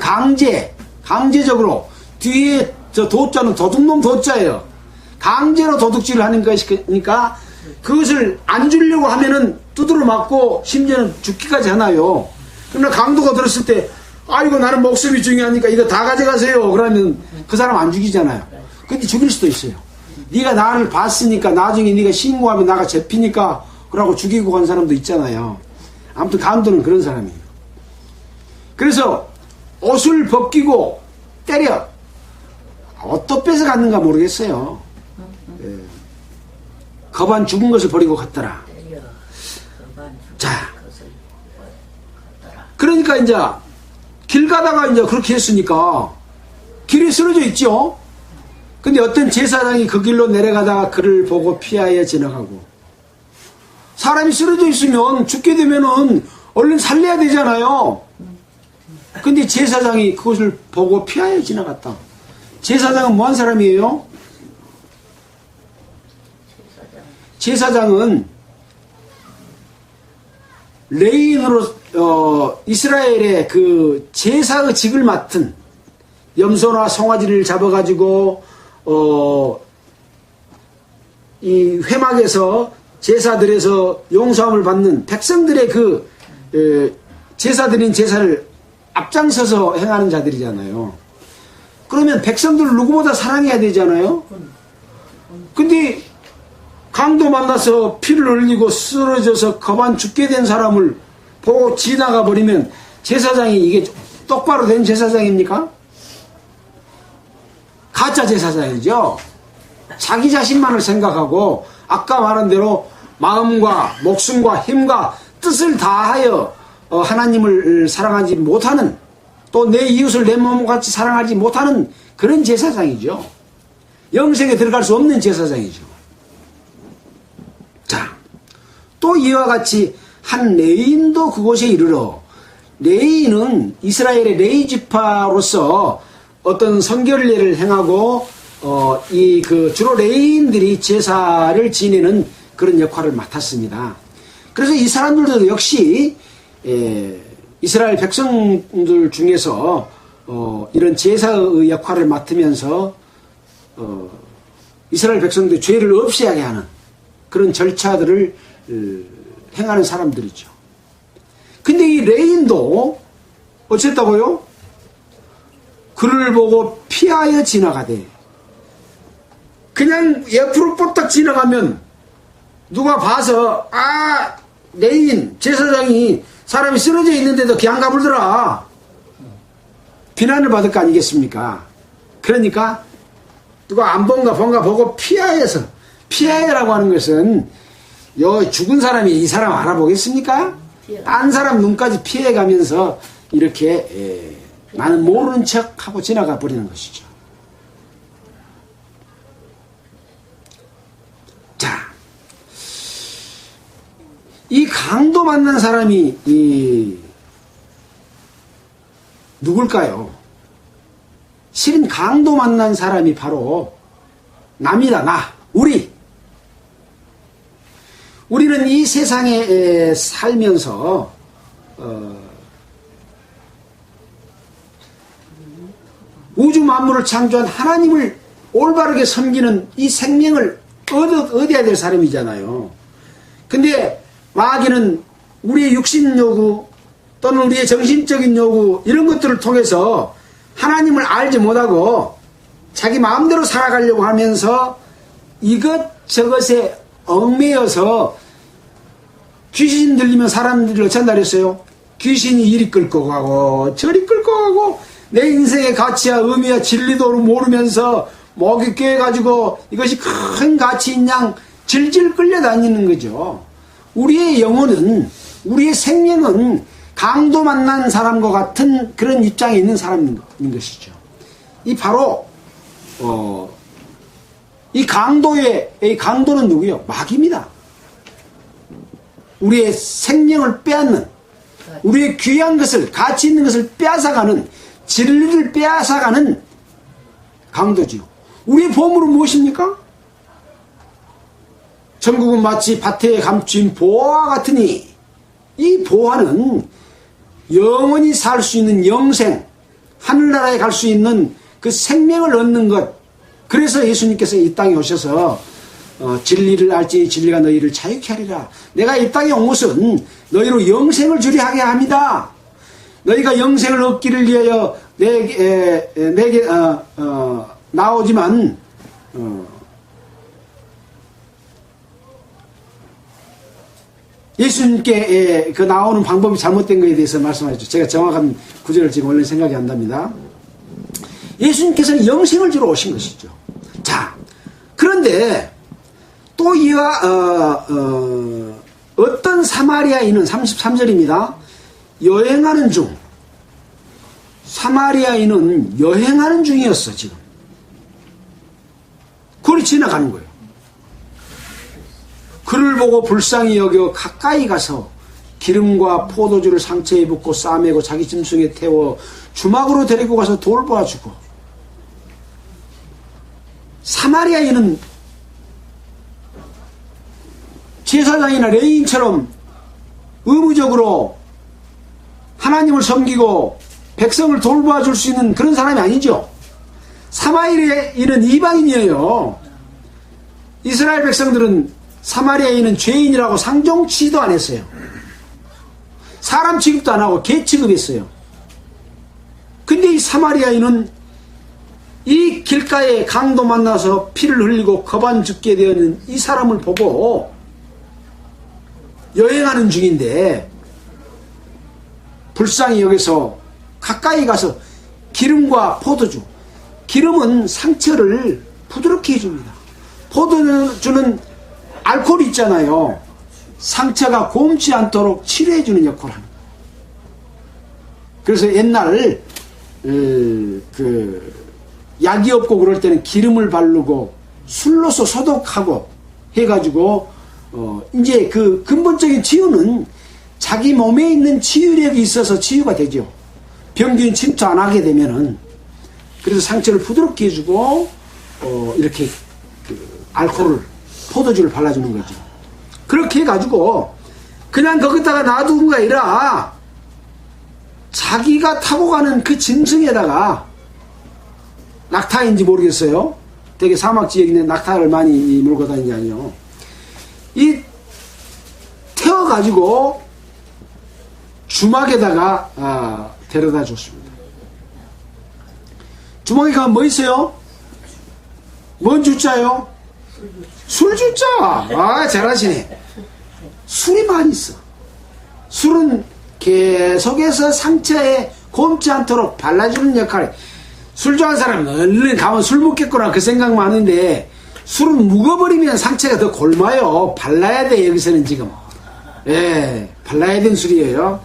A: 강제적으로, 뒤에 도자는 도둑놈 도자예요. 강제로 도둑질을 하는 것이니까 그것을 안 주려고 하면은 두드러 맞고 심지어는 죽기까지 하나요. 그러나 강도가 들었을 때 아이고 나는 목숨이 중요하니까 이거 다 가져가세요. 그러면 그 사람 안 죽이잖아요. 근데 죽일 수도 있어요. 네가 나를 봤으니까 나중에 네가 신고하면 나가 잡히니까 그러고 죽이고 간 사람도 있잖아요. 아무튼 강도는 그런 사람이에요. 그래서 옷을 벗기고 때려. 옷도 뺏어갔는가 모르겠어요. 거반 죽은 것을 버리고 갔더라. 자, 그러니까 이제 길 가다가 이제 그렇게 했으니까 길이 쓰러져 있죠. 근데 어떤 제사장이 그 길로 내려가다가 그를 보고 피하여 지나가고, 사람이 쓰러져 있으면 죽게 되면은 얼른 살려야 되잖아요. 근데 제사장이 그것을 보고 피하여 지나갔다. 제사장은 뭐한 사람이에요? 제사장은 레인으로 이스라엘의 그 제사의 직을 맡은, 염소나 송아지를 잡아가지고 이 회막에서 제사들에서 용서함을 받는 백성들의 그 제사드린 제사를 앞장서서 행하는 자들이잖아요. 그러면 백성들을 누구보다 사랑해야 되잖아요. 근데 강도 만나서 피를 흘리고 쓰러져서 거반 죽게 된 사람을 보고 지나가 버리면 제사장이 이게 똑바로 된 제사장입니까? 가짜 제사장이죠. 자기 자신만을 생각하고 아까 말한 대로 마음과 목숨과 힘과 뜻을 다하여 하나님을 사랑하지 못하는, 또 내 이웃을 내 몸과 같이 사랑하지 못하는 그런 제사장이죠. 영생에 들어갈 수 없는 제사장이죠. 자, 또 이와 같이 한 레인도 그곳에 이르러, 레인은 이스라엘의 레위 지파로서 어떤 성결례를 행하고 주로 레인들이 제사를 지내는 그런 역할을 맡았습니다. 그래서 이 사람들도 역시 이스라엘 백성들 중에서 이런 제사의 역할을 맡으면서 이스라엘 백성들 죄를 없애게 하는 그런 절차들을 행하는 사람들이죠. 근데 이 레인도 어쨌다고요? 그를 보고 피하여 지나가되, 그냥 옆으로 뻗딱 지나가면 누가 봐서 레인 제사장이 사람이 쓰러져 있는데도 그냥 가불더라 비난을 받을 거 아니겠습니까? 그러니까 누가 안 본가 보고 피하여라고 하는 것은 죽은 사람이 이 사람 알아보겠습니까? 딴 사람 눈까지 피해가면서 이렇게 나는 모르는 척하고 지나가 버리는 것이죠. 자, 이 강도 만난 사람이 누굴까요? 실은 강도 만난 사람이 바로 납니다. 우리는 이 세상에 살면서 우주 만물을 창조한 하나님을 올바르게 섬기는 이 생명을 얻어야 될 사람이잖아요. 근데 마귀는 우리의 육신 요구 또는 우리의 정신적인 요구 이런 것들을 통해서 하나님을 알지 못하고 자기 마음대로 살아가려고 하면서 이것저것에 얽매여서 귀신 들리면 사람들이 어쩐다 그랬어요? 귀신이 이리 끌고 가고 저리 끌고 가고 내 인생의 가치와 의미와 진리도를 모르면서 목이 꿰가지고 이것이 큰 가치인 양 질질 끌려다니는 거죠. 우리의 영혼은 우리의 생명은 강도 만난 사람과 같은 그런 입장에 있는 사람인 것이죠. 이 바로 이 강도는 누구요? 마귀입니다. 우리의 생명을 빼앗는 우리의 귀한 것을 가치 있는 것을 빼앗아가는 진리를 빼앗아가는 강도지요. 우리의 보물은 무엇입니까? 천국은 마치 밭에 감춘 보화 같으니 이 보화는 영원히 살 수 있는 영생 하늘나라에 갈 수 있는 그 생명을 얻는 것. 그래서 예수님께서 이 땅에 오셔서 진리를 알지 진리가 너희를 자유케 하리라. 내가 이 땅에 온 것은 너희로 영생을 주려 하게 합니다. 너희가 영생을 얻기를 위하여 내게 나오지만 예수님께 그 나오는 방법이 잘못된 것에 대해서 말씀하셨죠. 제가 정확한 구절을 지금 원래 생각이 안 납니다. 예수님께서는 영생을 주러 오신 것이죠. 자, 그런데 또 이와 어떤 사마리아인은 33절입니다. 여행하는 중 사마리아인은 여행하는 중이었어. 지금 그걸 지나가는 거예요. 그를 보고 불쌍히 여겨 가까이 가서 기름과 포도주를 상처에 붓고 싸매고 자기 짐승에 태워 주막으로 데리고 가서 돌보아주고. 사마리아인은 제사장이나 레위인처럼 의무적으로 하나님을 섬기고 백성을 돌보아줄 수 있는 그런 사람이 아니죠. 사마리아인은 이방인이에요. 이스라엘 백성들은 사마리아인은 죄인이라고 상종치도 안 했어요. 사람 취급도 안 하고 개 취급했어요. 근데 이 사마리아인은 이 길가에 강도 만나서 피를 흘리고 거반 죽게 되는 이 사람을 보고 여행하는 중인데 불쌍히 여기서 가까이 가서 기름과 포도주, 기름은 상처를 부드럽게 해줍니다. 포도주는 알코올이 있잖아요. 상처가 굼지 않도록 치료해주는 역할을 합니다. 그래서 옛날 약이 없고 그럴 때는 기름을 바르고 술로서 소독하고 해가지고 이제 그 근본적인 치유는 자기 몸에 있는 치유력이 있어서 치유가 되죠. 병균 침투 안 하게 되면은. 그래서 상처를 부드럽게 해주고 이렇게 알코올을 포도주를 발라주는 거죠. 그렇게 해가지고 그냥 거기다가 놔둔 게 아니라 자기가 타고 가는 그 짐승에다가 낙타인지 모르겠어요. 되게 사막 지역인데 낙타를 많이 몰고 다니잖아요. 이 태워가지고 주막에다가 데려다 줬습니다. 주막에 가면 뭐 있어요? 뭔 주자요? 술주자. 아, 잘하시네. 술이 많이 있어. 술은 계속해서 상처에 곰지 않도록 발라주는 역할을. 술 좋아하는 사람은 얼른 가면 술 먹겠구나 그 생각 많은데, 술은 묵어버리면 상처가 더 골마요. 발라야 돼, 여기서는 지금. 예, 발라야 되는 술이에요.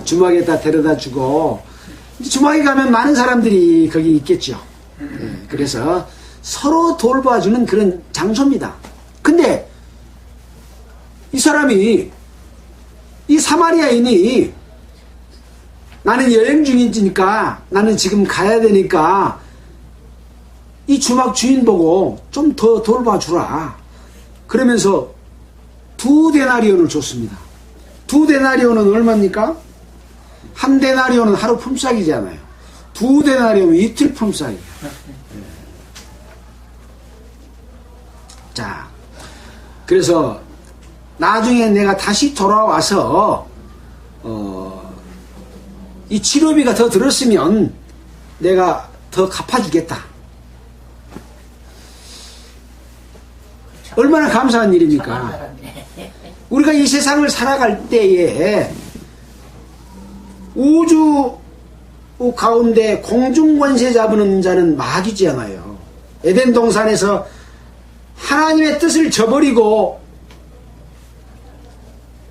A: 주막에다 데려다 주고, 주막에 가면 많은 사람들이 거기 있겠죠. 예, 그래서 서로 돌봐주는 그런 장소입니다. 근데 이 사람이, 이 사마리아인이 나는 여행 중이니까, 나는 지금 가야 되니까 이 주막 주인 보고 좀 더 돌봐주라 그러면서 2데나리온을 줬습니다. 2데나리온은 얼마입니까? 1데나리온은 하루 품삯이잖아요. 2데나리온은 이틀 품삯이에요. 자, 그래서 나중에 내가 다시 돌아와서 이 치료비가 더 들었으면 내가 더 갚아주겠다. 얼마나 감사한 일입니까? 우리가 이 세상을 살아갈 때에 우주 가운데 공중권세 잡는 자는 마귀잖아요. 에덴 동산에서 하나님의 뜻을 저버리고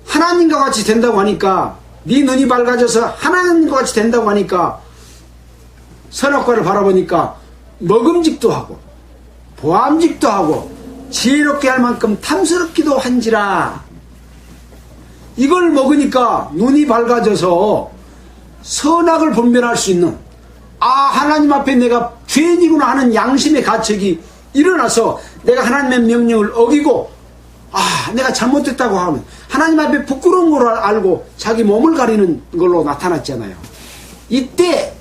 A: 하나님과 같이 된다고 하니까, 네 눈이 밝아져서 하나님과 같이 된다고 하니까 선악과를 바라보니까 먹음직도 하고 보암직도 하고 지혜롭게 할 만큼 탐스럽기도 한지라. 이걸 먹으니까 눈이 밝아져서 선악을 분별할 수 있는, 하나님 앞에 내가 죄인이구나 하는 양심의 가책이 일어나서 내가 하나님의 명령을 어기고 내가 잘못됐다고 하면 하나님 앞에 부끄러운 걸 알고 자기 몸을 가리는 걸로 나타났잖아요. 이때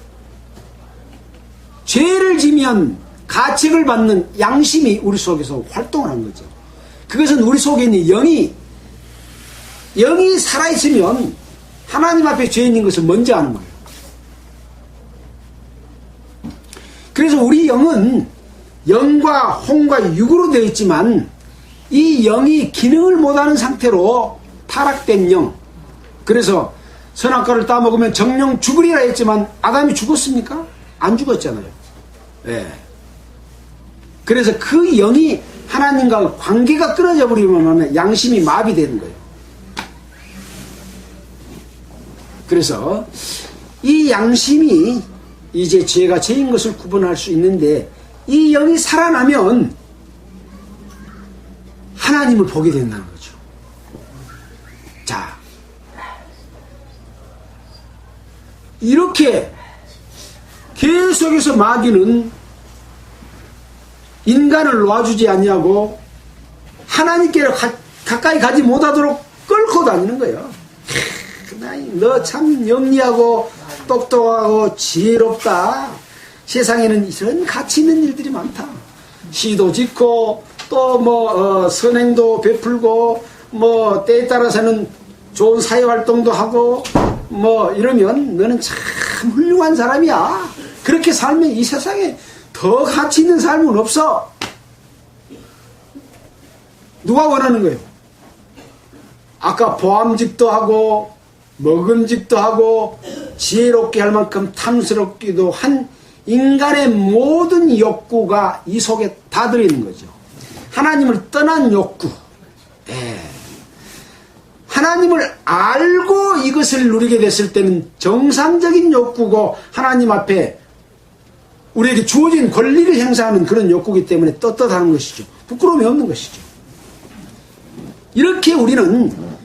A: 죄를 지면 가책을 받는 양심이 우리 속에서 활동을 한 거죠. 그것은 우리 속에 있는 영이 살아있으면 하나님 앞에 죄인인 것을 먼저 아는 거예요. 그래서 우리 영은 영과 혼과 육으로 되어 있지만 이 영이 기능을 못하는 상태로 타락된 영. 그래서 선악과를 따먹으면 정령 죽으리라 했지만 아담이 죽었습니까? 안 죽었잖아요. 예. 그래서 그 영이 하나님과 관계가 끊어져 버리면 양심이 마비되는 거예요. 그래서 이 양심이 이제 죄가 죄인 것을 구분할 수 있는데, 이 영이 살아나면 하나님을 보게 된다는 거죠. 자, 이렇게 계속해서 마귀는 인간을 놓아주지 않냐고 하나님께로 가까이 가지 못하도록 끌고 다니는 거예요. 너 참 영리하고 똑똑하고 지혜롭다. 세상에는 이런 가치 있는 일들이 많다. 시도 짓고 또 선행도 베풀고 때에 따라서는 좋은 사회활동도 하고 이러면 너는 참 훌륭한 사람이야. 그렇게 살면 이 세상에 더 가치 있는 삶은 없어. 누가 원하는 거예요? 아까 보암직도 하고 먹음직도 하고 지혜롭게 할 만큼 탐스럽기도 한 인간의 모든 욕구가 이 속에 다 들어있는 거죠. 하나님을 떠난 욕구. 하나님을 알고 이것을 누리게 됐을 때는 정상적인 욕구고, 하나님 앞에 우리에게 주어진 권리를 행사하는 그런 욕구이기 때문에 떳떳하는 것이죠. 부끄러움이 없는 것이죠. 이렇게 우리는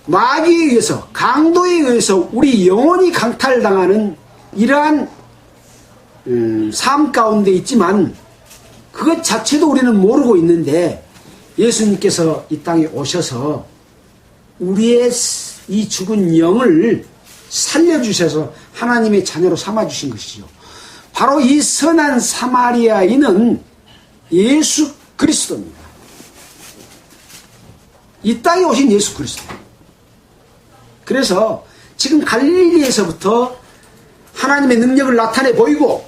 A: 마귀에 의해서, 강도에 의해서 우리 영혼이 강탈당하는 이러한 삶 가운데 있지만, 그것 자체도 우리는 모르고 있는데, 예수님께서 이 땅에 오셔서 우리의 이 죽은 영을 살려주셔서 하나님의 자녀로 삼아주신 것이죠. 바로 이 선한 사마리아인은 예수 그리스도입니다. 이 땅에 오신 예수 그리스도. 그래서 지금 갈릴리에서부터 하나님의 능력을 나타내 보이고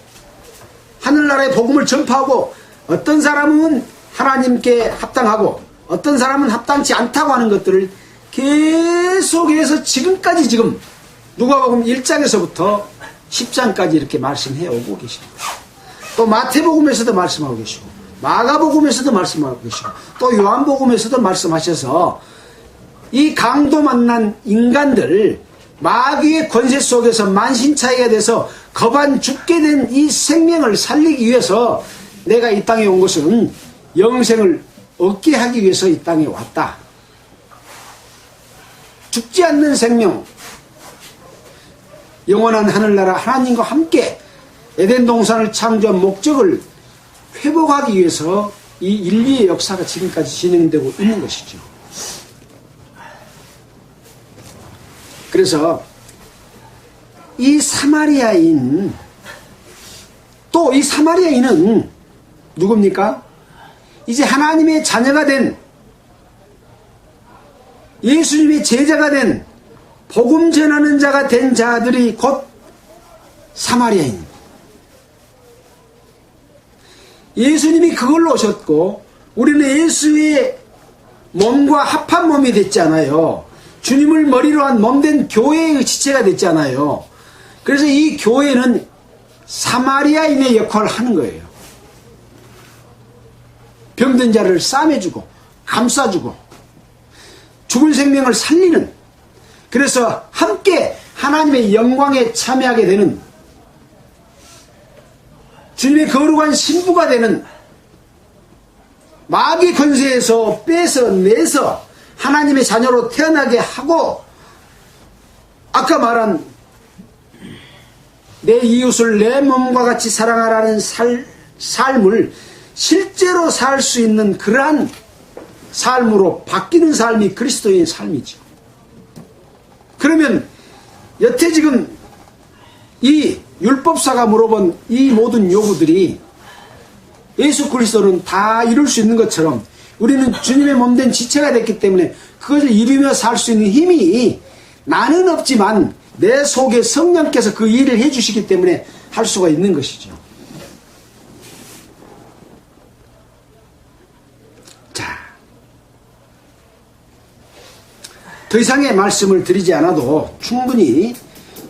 A: 하늘나라의 복음을 전파하고, 어떤 사람은 하나님께 합당하고 어떤 사람은 합당치 않다고 하는 것들을 계속해서 지금까지 지금 누가복음 1장에서부터 10장까지 이렇게 말씀해 오고 계십니다. 또 마태복음에서도 말씀하고 계시고 마가복음에서도 말씀하고 계시고 또 요한복음에서도 말씀하셔서 이 강도 만난 인간들 마귀의 권세 속에서 만신차이가 돼서 거반 죽게 된 이 생명을 살리기 위해서 내가 이 땅에 온 것은 영생을 얻게 하기 위해서 이 땅에 왔다. 죽지 않는 생명, 영원한 하늘나라 하나님과 함께 에덴 동산을 창조한 목적을 회복하기 위해서 이 인류의 역사가 지금까지 진행되고 있는 것이죠. 그래서 이 사마리아인, 또 이 사마리아인은 누굽니까? 이제 하나님의 자녀가 된, 예수님의 제자가 된, 복음 전하는 자가 된 자들이 곧 사마리아인. 예수님이 그걸로 오셨고 우리는 예수의 몸과 합한 몸이 됐잖아요. 주님을 머리로 한 몸된 교회의 지체가 됐잖아요. 그래서 이 교회는 사마리아인의 역할을 하는 거예요. 병든 자를 싸매주고 감싸주고 죽은 생명을 살리는, 그래서 함께 하나님의 영광에 참여하게 되는, 주님의 거룩한 신부가 되는, 마귀 권세에서 뺏어내서 하나님의 자녀로 태어나게 하고, 아까 말한 내 이웃을 내 몸과 같이 사랑하라는 삶을 실제로 살 수 있는 그러한 삶으로 바뀌는 삶이 그리스도인 삶이죠. 그러면 여태 지금 이 율법사가 물어본 이 모든 요구들이 예수 그리스도는 다 이룰 수 있는 것처럼 우리는 주님의 몸된 지체가 됐기 때문에 그것을 이루며 살 수 있는 힘이 나는 없지만 내 속에 성령께서 그 일을 해주시기 때문에 할 수가 있는 것이죠. 자, 더 이상의 말씀을 드리지 않아도 충분히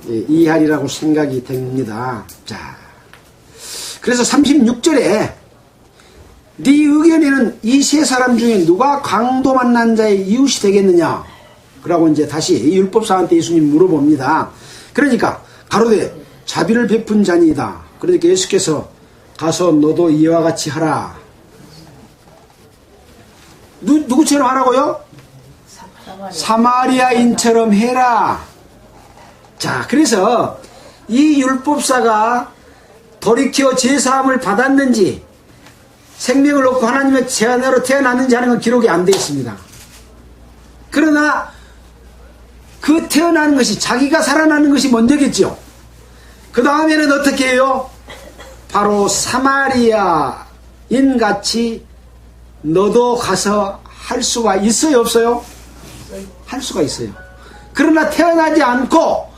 A: 이해하리라고 생각이 됩니다. 자, 그래서 36절에 네 의견에는 이 세 사람 중에 누가 강도 만난 자의 이웃이 되겠느냐? 그러고 이제 다시 율법사한테 예수님 물어봅니다. 그러니까 가로되 자비를 베푼 자니이다. 그러니까 예수께서 가서 너도 이와 같이 하라. 누구처럼 하라고요? 사마리아인처럼 해라. 자, 그래서 이 율법사가 돌이켜 제사함을 받았는지 생명을 얻고 하나님의 제자로 태어났는지 하는 건 기록이 안 되어 있습니다. 그러나 그 태어나는 것이, 자기가 살아나는 것이 먼저겠죠. 그 다음에는 어떻게 해요? 바로 사마리아인 같이 너도 가서 할 수가 있어요, 없어요? 할 수가 있어요. 그러나 태어나지 않고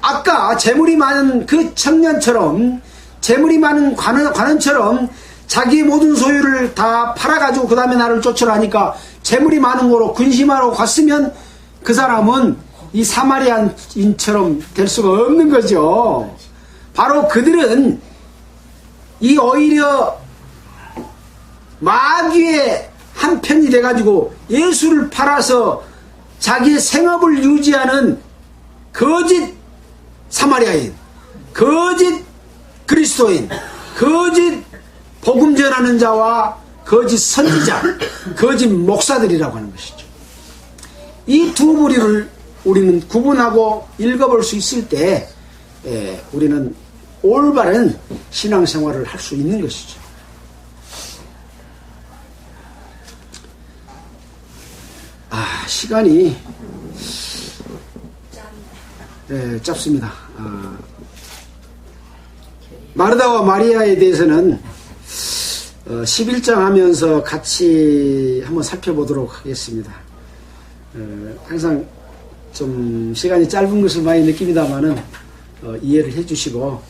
A: 아까 재물이 많은 그 청년처럼, 재물이 많은 관원처럼 자기의 모든 소유를 다 팔아가지고 그 다음에 나를 쫓으라 하니까 재물이 많은 거로 근심하러 갔으면 그 사람은 이 사마리아인처럼 될 수가 없는 거죠. 바로 그들은 이 오히려 마귀의 한 편이 돼가지고 예수를 팔아서 자기의 생업을 유지하는 거짓 사마리아인, 거짓 그리스도인, 거짓 복음 전하는 자와 거짓 선지자, 거짓 목사들이라고 하는 것이죠. 이 두 부류를 우리는 구분하고 읽어볼 수 있을 때 우리는 올바른 신앙생활을 할 수 있는 것이죠. 시간이 짧습니다. 마르다와 마리아에 대해서는 11장 하면서 같이 한번 살펴보도록 하겠습니다. 항상 좀 시간이 짧은 것을 많이 느낍니다만은 이해를 해주시고,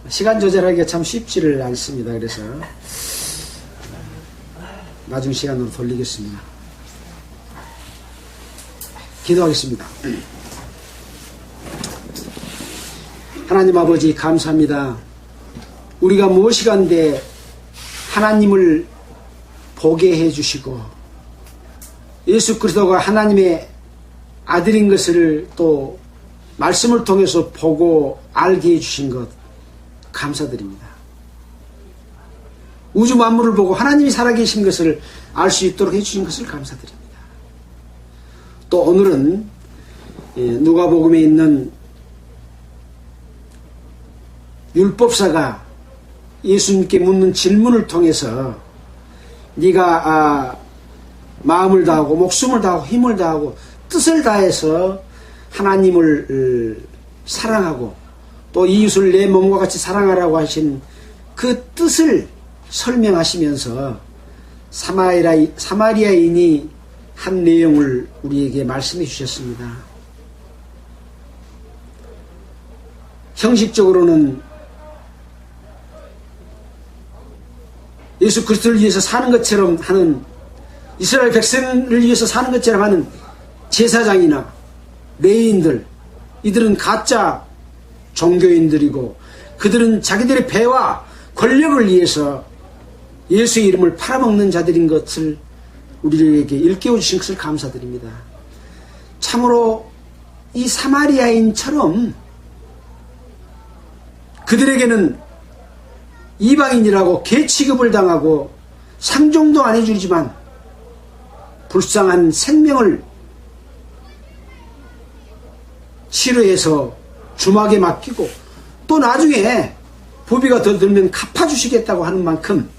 A: 시간 조절하기가 참 쉽지를 않습니다. 그래서 나중 시간으로 돌리겠습니다. 기도하겠습니다. 하나님 아버지 감사합니다. 우리가 무엇이간데 하나님을 보게 해주시고 예수 그리스도가 하나님의 아들인 것을 또 말씀을 통해서 보고 알게 해주신 것 감사드립니다. 우주 만물을 보고 하나님이 살아계신 것을 알 수 있도록 해주신 것을 감사드립니다. 또 오늘은 누가복음에 있는 율법사가 예수님께 묻는 질문을 통해서 네가 마음을 다하고 목숨을 다하고 힘을 다하고 뜻을 다해서 하나님을 사랑하고 또 이웃을 내 몸과 같이 사랑하라고 하신 그 뜻을 설명하시면서 사마리아인이 한 내용을 우리에게 말씀해 주셨습니다. 형식적으로는 예수 그리스도를 위해서 사는 것처럼 하는 이스라엘 백성을 위해서 사는 것처럼 하는 제사장이나 레위인들, 이들은 가짜 종교인들이고 그들은 자기들의 배와 권력을 위해서 예수의 이름을 팔아먹는 자들인 것을 우리에게 일깨워 주신 것을 감사드립니다. 참으로 이 사마리아인처럼 그들에게는 이방인이라고 개 취급을 당하고 상종도 안 해주지만 불쌍한 생명을 치료해서 주막에 맡기고 또 나중에 부비가 더 들면 갚아주시겠다고 하는 만큼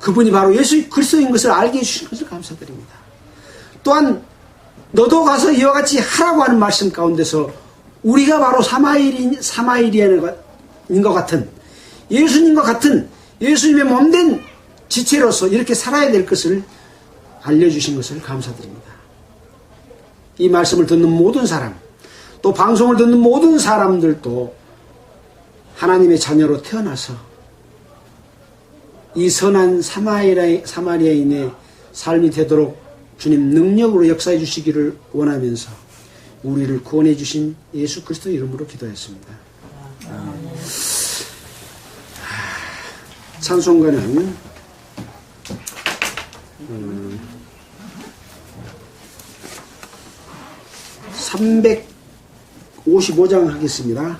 A: 그분이 바로 예수 그리스도인 것을 알게 해주신 것을 감사드립니다. 또한 너도 가서 이와 같이 하라고 하는 말씀 가운데서 우리가 바로 사마리아인인 것 같은 예수님과 같은 예수님의 몸된 지체로서 이렇게 살아야 될 것을 알려주신 것을 감사드립니다. 이 말씀을 듣는 모든 사람, 또 방송을 듣는 모든 사람들도 하나님의 자녀로 태어나서 이 선한 사마리아인의 삶이 되도록 주님 능력으로 역사해 주시기를 원하면서 우리를 구원해 주신 예수 그리스도 이름으로 기도했습니다. 찬송가는 355장 하겠습니다.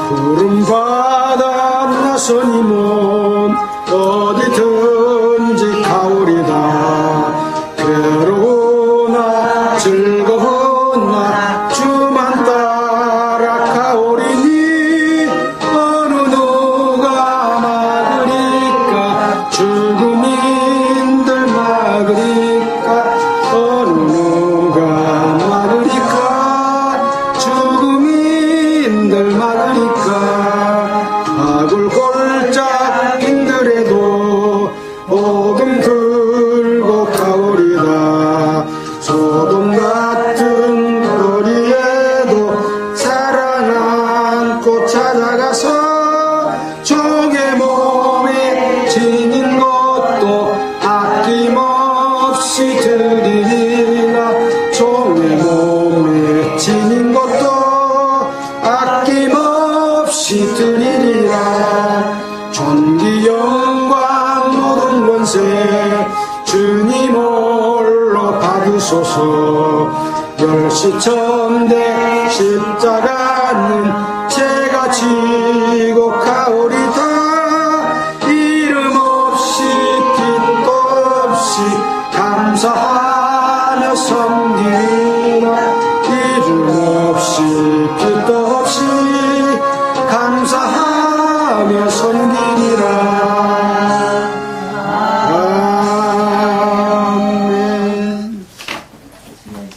A: 푸른 바다 나서니 몸 어디든지 가오리다. 괴로우나 즐거우나 주만 따라 가오리니 어느 누가 막으리까. 죽음인들 막으리까. 어느 누가 막으리까. 죽음인들 막으리까. 아굴 골짝 힘들어도 복음 들고 가오리다. 소돔 같은 거리에도 사랑 안고 찾아가서 종의 몸에 지닌 것도 아낌없이 드리리라. 종의 몸에 지닌 것도 아낌없이 드리리라. 존귀 영광 모든 권세 주님 홀로 받으소서. 멸시천대 십자가는 제가 지고 가오리다. 이름 없이 빛도 없이 감사하며 섬기라. 이름 없이 빛도 없이 감사하며 섬기리라.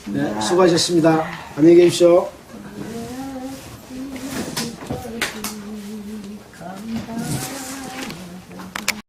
A: 아멘. 네, 수고하셨습니다. 안녕히 계십시오.